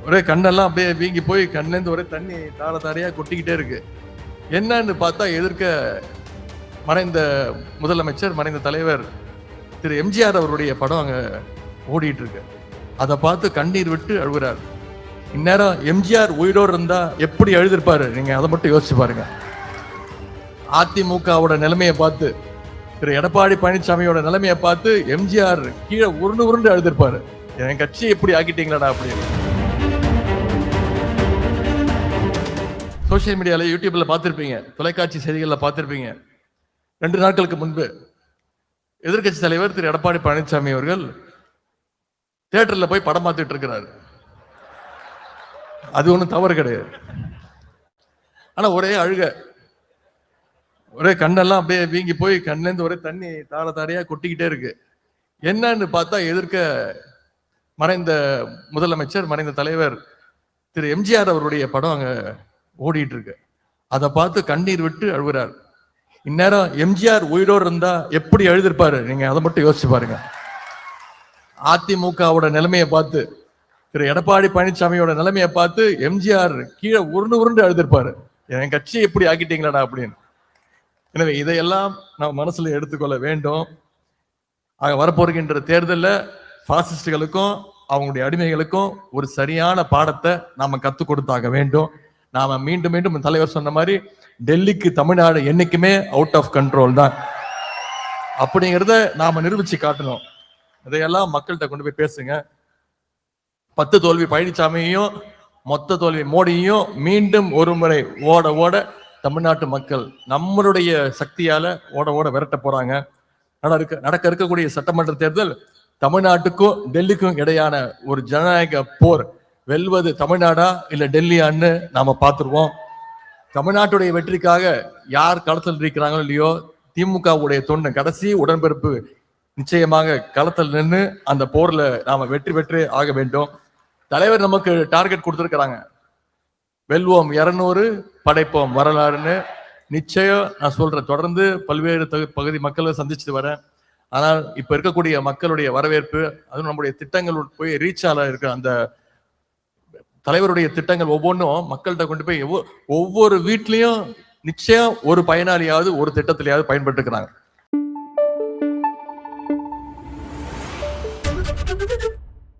ஒரே கண்ணெல்லாம் அப்படியே வீங்கி போய் கண்ணிலேருந்து ஒரே தண்ணி தார தாரையா கொட்டிக்கிட்டே இருக்கு. என்னன்னு பார்த்தா எதிர்க்க மறைந்த முதலமைச்சர், மறைந்த தலைவர் திரு எம்ஜிஆர் அவருடைய படம் அங்க ஓடிட்டு இருக்கு. அதை பார்த்து கண்ணீர் விட்டு அழுகிறார். இந்நேரம் எம்ஜிஆர் உயிரோடு இருந்தா எப்படி எழுதிருப்பாரு, நீங்க அதை மட்டும் யோசிச்சு பாருங்க. அதிமுகவோட நிலைமையை பார்த்து, திரு எடப்பாடி பழனிசாமியோட நிலைமையை பார்த்து எம்ஜிஆர் கீழே உருண்டு உருண்டு எழுதிருப்பாரு, என் கட்சியை எப்படி ஆக்கிட்டீங்களாடா அப்படின்னு. சோசியல் மீடியால, யூடியூப்ல பார்த்திருப்பீங்க, தொலைக்காட்சி செய்திகளில் பார்த்திருப்பீங்க. 2 நாட்களுக்கு முன்பு எதிர்கட்சி தலைவர் திரு எடப்பாடி பழனிசாமி அவர்கள் தியேட்டர்ல போய் படம் பார்த்துட்டு இருக்கிறாரு. அது ஒன்றும் தவறு கிடையாது. ஆனா ஒரே அழுக, ஒரே கண்ணெல்லாம் அப்படியே வீங்கி போய் கண்ணிலேருந்து ஒரே தண்ணி தார தாரையா கொட்டிக்கிட்டே இருக்கு. என்னன்னு பார்த்தா எதிர்க்க மறைந்த முதலமைச்சர், மறைந்த தலைவர் திரு எம்ஜிஆர் அவருடைய படம் அங்க ஓடிட்டு இருக்கு. அதை பார்த்து கண்ணீர் விட்டு அழுகிறார். இந்நேரம் எம்ஜிஆர் உயிரோடு இருந்தா எப்படி எழுதிருப்பாரு, நீங்க அதை மட்டும் யோசிச்சு பாருங்க. அதிமுகவோட நிலைமையை பார்த்து, திரு எடப்பாடி பழனிசாமியோட நிலைமையை பார்த்து எம்ஜிஆர் கீழே உருண்டு உருண்டு எழுதிருப்பாரு, என் கட்சியை எப்படி ஆக்கிட்டீங்களாடா அப்படின்னு. எனவே இதையெல்லாம் நாம் மனசுல எடுத்துக்கொள்ள வேண்டும். ஆக வரப்போகின்ற தேர்தலில் பாசிஸ்டுகளுக்கும் அவங்களுடைய அடிமைகளுக்கும் ஒரு சரியான பாடத்தை நாம கற்றுக் கொடுத்தாக வேண்டும். நாம மீண்டும் மீண்டும் தலைவர் சொன்ன மாதிரி டெல்லிக்கு தமிழ்நாடு என்னைக்குமே அவுட் ஆஃப் கண்ட்ரோல் தான் அப்படிங்கிறத நாம நிரூபிச்சு காட்டணும். இதையெல்லாம் மக்கள்கிட்ட கொண்டு போய் பேசுங்க. 10 தோல்வி பழனிசாமியையும் மொத்த தோல்வி மோடியையும் மீண்டும் ஒரு முறை ஓட ஓட தமிழ்நாட்டு மக்கள் நம்மளுடைய சக்தியால ஓட ஓட விரட்ட போறாங்க. நடக்க இருக்கக்கூடிய சட்டமன்ற தேர்தல் தமிழ்நாட்டுக்கும் டெல்லிக்கும் இடையான ஒரு ஜனநாயக போர். வெல்வது தமிழ்நாடா இல்ல டெல்லியான்னு நாம பார்த்துருவோம். தமிழ்நாட்டுடைய வெற்றிக்காக யார் களத்தில் இருக்கிறாங்களோ இல்லையோ, திமுகவுடைய தொண்டன் கடைசி உடன்பிறப்பு நிச்சயமாக களத்தில் நின்று அந்த போர்ல நாம வெற்றி பெற்றே ஆக வேண்டும். தலைவர் நமக்கு டார்கெட் கொடுத்திருக்கிறாங்க, வெல்வோம் 200 படைப்போம் வரலாறுன்னு. நிச்சயம் நான் சொல்றேன், தொடர்ந்து பல்வேறு பகுதி மக்களை சந்திச்சுட்டு வரேன். ஆனால் இப்ப இருக்கக்கூடிய மக்களுடைய வரவேற்பு, அதுவும் நம்முடைய திட்டங்கள் போய் ரீச் ஆக இருக்க அந்த தலைவருடைய திட்டங்கள் ஒவ்வொன்றும் மக்கள்கிட்ட கொண்டு போய் ஒவ்வொரு வீட்லயும் நிச்சயம் ஒரு பயனாளியாவது ஒரு திட்டத்திலேயாவது பயன்பட்டு இருக்கிறாங்க.